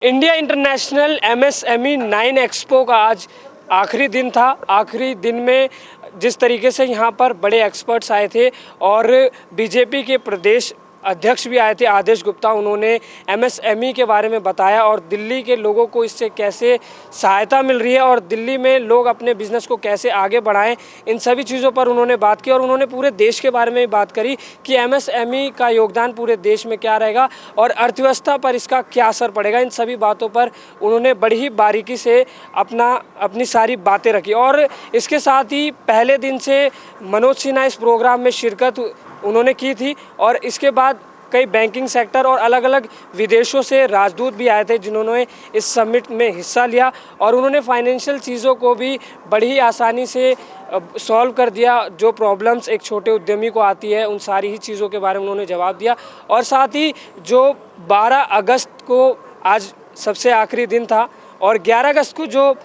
India international MSME 9 expo का आज आखिरी दिन था। आखिरी दिन में जिस तरीके से यहाँ पर बड़े एक्सपर्ट्स आए थे और बीजेपी के प्रदेश अध्यक्ष भी आए थे आदेश गुप्ता, उन्होंने MSME के बारे में बताया और दिल्ली के लोगों को इससे कैसे सहायता मिल रही है और दिल्ली में लोग अपने बिज़नेस को कैसे आगे बढ़ाएं, इन सभी चीज़ों पर उन्होंने बात की और उन्होंने पूरे देश के बारे में भी बात करी कि MSME का योगदान पूरे देश में क्या रहेगा और अर्थव्यवस्था पर इसका क्या असर पड़ेगा। इन सभी बातों पर उन्होंने बड़ी ही बारीकी से अपनी सारी बातें रखी और इसके साथ ही पहले दिन से मनोज सिन्हा इस प्रोग्राम में शिरकत उन्होंने की थी और इसके बाद कई बैंकिंग सेक्टर और अलग अलग विदेशों से राजदूत भी आए थे जिन्होंने इस समिट में हिस्सा लिया और उन्होंने फाइनेंशियल चीज़ों को भी बड़ी आसानी से सॉल्व कर दिया। जो प्रॉब्लम्स एक छोटे उद्यमी को आती है उन सारी ही चीज़ों के बारे में उन्होंने जवाब दिया और साथ ही जो 12 अगस्त को आज सबसे आखिरी दिन था और 11 अगस्त को जो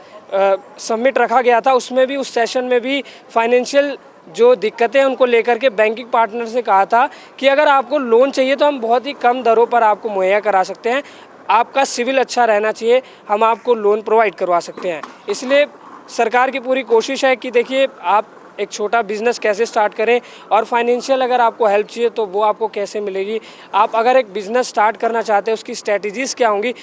समिट रखा गया था उसमें भी, उस सेशन में भी फाइनेंशियल जो दिक्कतें हैं उनको लेकर के बैंकिंग पार्टनर से कहा था कि अगर आपको लोन चाहिए तो हम बहुत ही कम दरों पर आपको मुहैया करा सकते हैं, आपका सिविल अच्छा रहना चाहिए, हम आपको लोन प्रोवाइड करवा सकते हैं। इसलिए सरकार की पूरी कोशिश है कि देखिए आप एक छोटा बिज़नेस कैसे स्टार्ट करें और फाइनेंशियल अगर आपको हेल्प चाहिए तो वो आपको कैसे मिलेगी। आप अगर एक बिज़नेस स्टार्ट करना चाहते हैं उसकी स्ट्रैटेजीज़ क्या होंगी।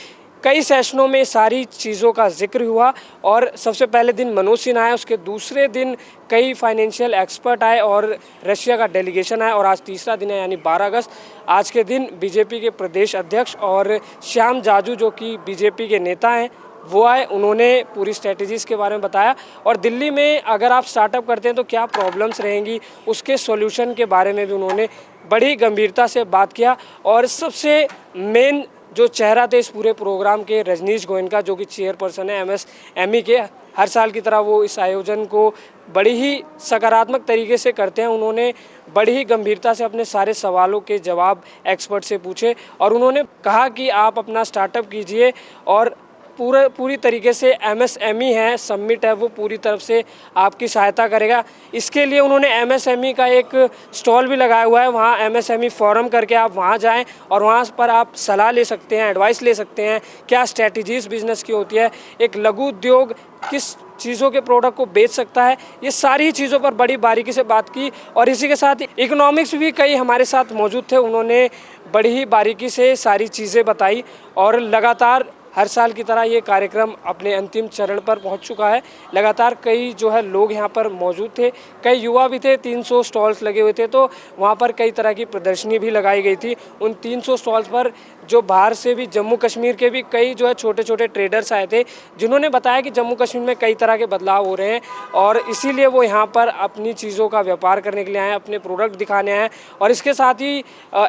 कई सेशनों में सारी चीज़ों का जिक्र हुआ और सबसे पहले दिन मनोज सिन्हा आए, उसके दूसरे दिन कई फाइनेंशियल एक्सपर्ट आए और रशिया का डेलीगेशन आया और आज तीसरा दिन है यानी 12 अगस्त। आज के दिन बीजेपी के प्रदेश अध्यक्ष और श्याम जाजू जो कि बीजेपी के नेता हैं वो आए, उन्होंने पूरी स्ट्रेटजीज़ के बारे में बताया और दिल्ली में अगर आप स्टार्टअप करते हैं तो क्या प्रॉब्लम्स रहेंगी उसके सॉल्यूशन के बारे में भी उन्होंने बड़ी गंभीरता से बात किया। और सबसे मेन जो चेहरा थे इस पूरे प्रोग्राम के, रजनीश गोयनका जो कि चेयरपर्सन है MSME के, हर साल की तरह वो इस आयोजन को बड़ी ही सकारात्मक तरीके से करते हैं। उन्होंने बड़ी ही गंभीरता से अपने सारे सवालों के जवाब एक्सपर्ट से पूछे और उन्होंने कहा कि आप अपना स्टार्टअप कीजिए और पूरी तरीके से MSME है, समिट है, वो पूरी तरफ से आपकी सहायता करेगा। इसके लिए उन्होंने MSME का एक स्टॉल भी लगाया हुआ है, वहाँ MSME फोरम करके आप वहाँ जाएं और वहाँ पर आप सलाह ले सकते हैं, एडवाइस ले सकते हैं, क्या स्ट्रैटेजीज़ बिज़नेस की होती है, एक लघु उद्योग किस चीज़ों के प्रोडक्ट को बेच सकता है, ये सारी चीज़ों पर बड़ी बारीकी से बात की। और इसी के साथ इकोनॉमिक्स भी कई हमारे साथ मौजूद थे, उन्होंने बड़ी ही बारीकी से सारी चीज़ें बताई और लगातार हर साल की तरह ये कार्यक्रम अपने अंतिम चरण पर पहुंच चुका है। लगातार कई जो है लोग यहाँ पर मौजूद थे, कई युवा भी थे, 300 स्टॉल्स लगे हुए थे तो वहाँ पर कई तरह की प्रदर्शनी भी लगाई गई थी। उन 300 स्टॉल्स पर जो बाहर से भी, जम्मू कश्मीर के भी कई जो है छोटे छोटे ट्रेडर्स आए थे जिन्होंने बताया कि जम्मू कश्मीर में कई तरह के बदलाव हो रहे हैं और इसीलिए वो यहाँ पर अपनी चीज़ों का व्यापार करने के लिए आए, अपने प्रोडक्ट दिखाने आए। और इसके साथ ही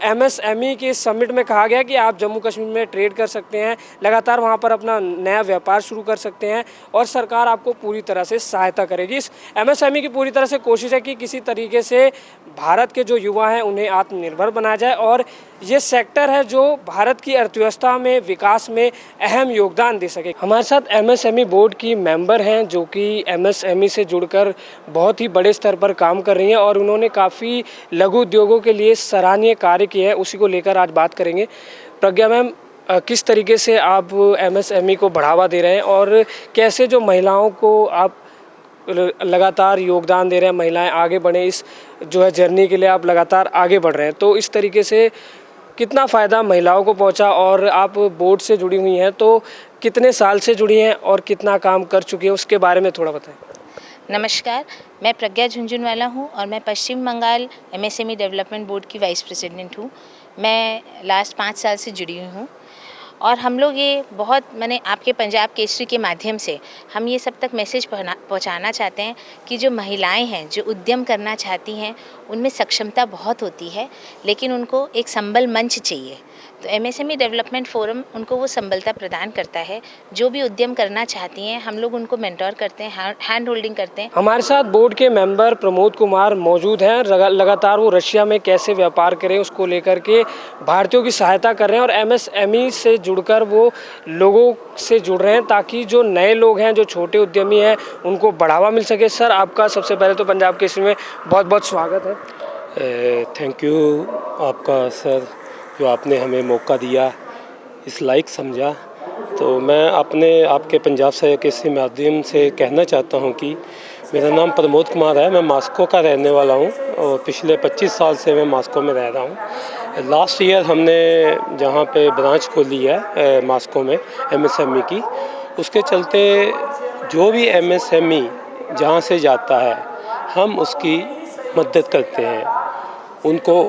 MSME के समिट में कहा गया कि आप जम्मू कश्मीर में ट्रेड कर सकते हैं, लगातार वहाँ पर अपना नया व्यापार शुरू कर सकते हैं और सरकार आपको पूरी तरह से सहायता करेगी। इस MSME की पूरी तरह से कोशिश है कि किसी तरीके से भारत के जो युवा हैं उन्हें आत्मनिर्भर बनाया जाए और ये सेक्टर है जो भारत की अर्थव्यवस्था में, विकास में अहम योगदान दे सके। हमारे साथ MSME बोर्ड की मेंबर हैं जो कि MSME से जुड़कर बहुत ही बड़े स्तर पर काम कर रही हैं और उन्होंने काफ़ी लघु उद्योगों के लिए सराहनीय कार्य किए हैं, उसी को लेकर आज बात करेंगे। प्रज्ञा मैम, किस तरीके से आप MSME को बढ़ावा दे रहे हैं और कैसे जो महिलाओं को आप लगातार योगदान दे रहे हैं, महिलाएं आगे बढ़ें इस जो है जर्नी के लिए आप लगातार आगे बढ़ रहे हैं, तो इस तरीके से कितना फ़ायदा महिलाओं को पहुंचा और आप बोर्ड से जुड़ी हुई हैं तो कितने साल से जुड़ी हैं और कितना काम कर चुकी हैं उसके बारे में थोड़ा बताएं। नमस्कार, मैं प्रज्ञा झुंझुनवाला हूँ और मैं पश्चिम बंगाल MSME डेवलपमेंट बोर्ड की वाइस प्रेसिडेंट हूँ। मैं लास्ट 5 साल से जुड़ी हुई हूँ और हम लोग ये बहुत आपके पंजाब केसरी के माध्यम से हम ये सब तक मैसेज पहुंचाना चाहते हैं कि जो महिलाएं हैं जो उद्यम करना चाहती हैं उनमें सक्षमता बहुत होती है लेकिन उनको एक संबल मंच चाहिए। तो MSME डेवलपमेंट फोरम उनको वो संबलता प्रदान करता है। जो भी उद्यम करना चाहती हैं हम लोग उनको मेंटोर करते हैं, हैंड होल्डिंग करते हैं। हमारे साथ बोर्ड के मेंबर प्रमोद कुमार मौजूद हैं। लगातार वो रशिया में कैसे व्यापार करें उसको लेकर के भारतीयों की सहायता कर रहे हैं और MSME से जुड़कर वो लोगों से जुड़ रहे हैं ताकि जो नए लोग हैं, जो छोटे उद्यमी हैं, उनको बढ़ावा मिल सके। सर, आपका सबसे पहले तो पंजाब केसरी में बहुत बहुत स्वागत है। थैंक यू आपका सर, जो आपने हमें मौका दिया, इस लायक समझा तो मैं आपके पंजाब से किसी माध्यम से कहना चाहता हूं कि मेरा नाम प्रमोद कुमार है। मैं मास्को का रहने वाला हूं और पिछले 25 साल से मैं मास्को में रह रहा हूं। लास्ट ईयर हमने जहां पे ब्रांच खोली है मास्को में एमएसएमई की, उसके चलते जो भी एमएसएमई जहां से जाता है हम उसकी मदद करते हैं, उनको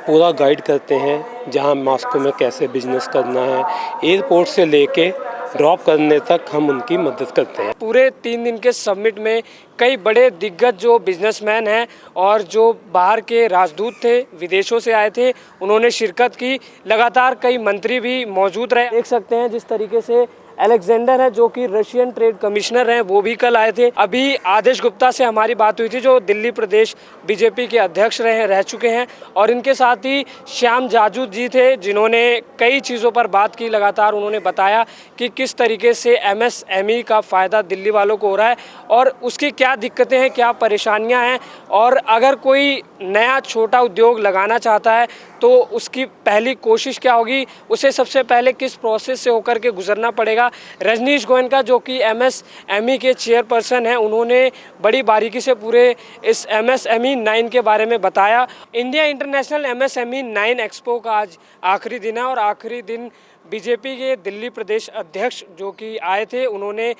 पूरा गाइड करते हैं जहां मास्को में कैसे बिजनेस करना है। एयरपोर्ट से लेके ड्रॉप करने तक हम उनकी मदद करते हैं। पूरे 3 दिन के समिट में कई बड़े दिग्गज जो बिजनेसमैन हैं और जो बाहर के राजदूत थे, विदेशों से आए थे, उन्होंने शिरकत की। लगातार कई मंत्री भी मौजूद रहे। देख सकते हैं जिस तरीके से अलेक्जेंडर है जो कि रशियन ट्रेड कमिश्नर हैं, वो भी कल आए थे। अभी आदेश गुप्ता से हमारी बात हुई थी जो दिल्ली प्रदेश बीजेपी के अध्यक्ष रह चुके हैं, और इनके साथ ही श्याम जाजू जी थे जिन्होंने कई चीज़ों पर बात की। लगातार उन्होंने बताया कि किस तरीके से एमएसएमई का फ़ायदा दिल्ली वालों को हो रहा है और उसकी क्या दिक्कतें हैं, क्या परेशानियां हैं, और अगर कोई नया छोटा उद्योग लगाना चाहता है तो उसकी पहली कोशिश क्या होगी, उसे सबसे पहले किस प्रोसेस से होकर के गुजरना पड़ेगा। रजनीश गोयनका जो कि एमएसएमई के चेयरपर्सन हैं, उन्होंने बड़ी बारीकी से पूरे इस एमएसएमई 9 के बारे में बताया। इंडिया इंटरनेशनल एमएसएमई 9 एक्सपो का आज आखिरी दिन है और आखिरी दिन बीजेपी के दिल्ली प्रदेश अध्यक्ष जो कि आए थे, उन्होंने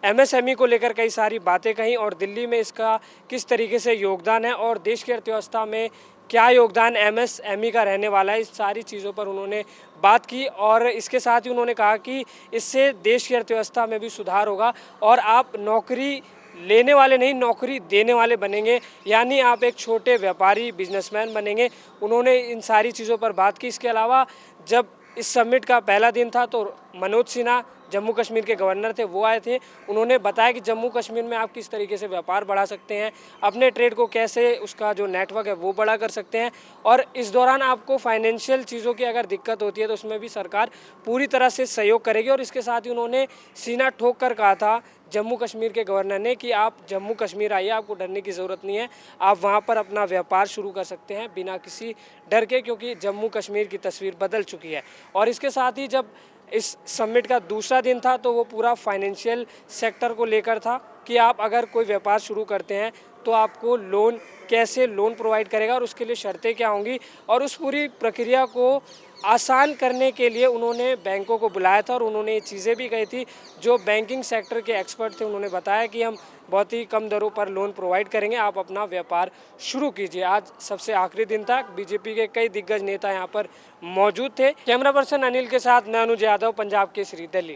एमएसएमई को लेकर कई सारी बातें कहीं और दिल्ली में इसका किस तरीके से योगदान है और देश की अर्थव्यवस्था में क्या योगदान एमएसएमई का रहने वाला है, इस सारी चीज़ों पर उन्होंने बात की। और इसके साथ ही उन्होंने कहा कि इससे देश की अर्थव्यवस्था में भी सुधार होगा और आप नौकरी लेने वाले नहीं, नौकरी देने वाले बनेंगे, यानी आप एक छोटे व्यापारी बिजनेसमैन बनेंगे। उन्होंने इन सारी चीज़ों पर बात की। इसके अलावा जब इस समिट का पहला दिन था तो मनोज सिन्हा जम्मू कश्मीर के गवर्नर थे, वो आए थे। उन्होंने बताया कि जम्मू कश्मीर में आप किस तरीके से व्यापार बढ़ा सकते हैं, अपने ट्रेड को कैसे उसका जो नेटवर्क है वो बड़ा कर सकते हैं, और इस दौरान आपको फाइनेंशियल चीज़ों की अगर दिक्कत होती है तो उसमें भी सरकार पूरी तरह से सहयोग करेगी। और इसके साथ ही उन्होंने सीना ठोक कर कहा था जम्मू कश्मीर के गवर्नर ने कि आप जम्मू कश्मीर आइए, आपको डरने की ज़रूरत नहीं है, आप वहाँ पर अपना व्यापार शुरू कर सकते हैं बिना किसी डर के, क्योंकि जम्मू कश्मीर की तस्वीर बदल चुकी है। और इसके साथ ही जब इस समिट का दूसरा दिन था तो वो पूरा फाइनेंशियल सेक्टर को लेकर था कि आप अगर कोई व्यापार शुरू करते हैं तो आपको लोन कैसे लोन प्रोवाइड करेगा और उसके लिए शर्तें क्या होंगी, और उस पूरी प्रक्रिया को आसान करने के लिए उन्होंने बैंकों को बुलाया था। और उन्होंने ये चीज़ें भी कही थी, जो बैंकिंग सेक्टर के एक्सपर्ट थे उन्होंने बताया कि हम बहुत ही कम दरों पर लोन प्रोवाइड करेंगे, आप अपना व्यापार शुरू कीजिए। आज सबसे आखिरी दिन था, बीजेपी के कई दिग्गज नेता यहाँ पर मौजूद थे। कैमरा पर्सन अनिल के साथ मैं अनुज यादव, पंजाब केसरी, दिल्ली।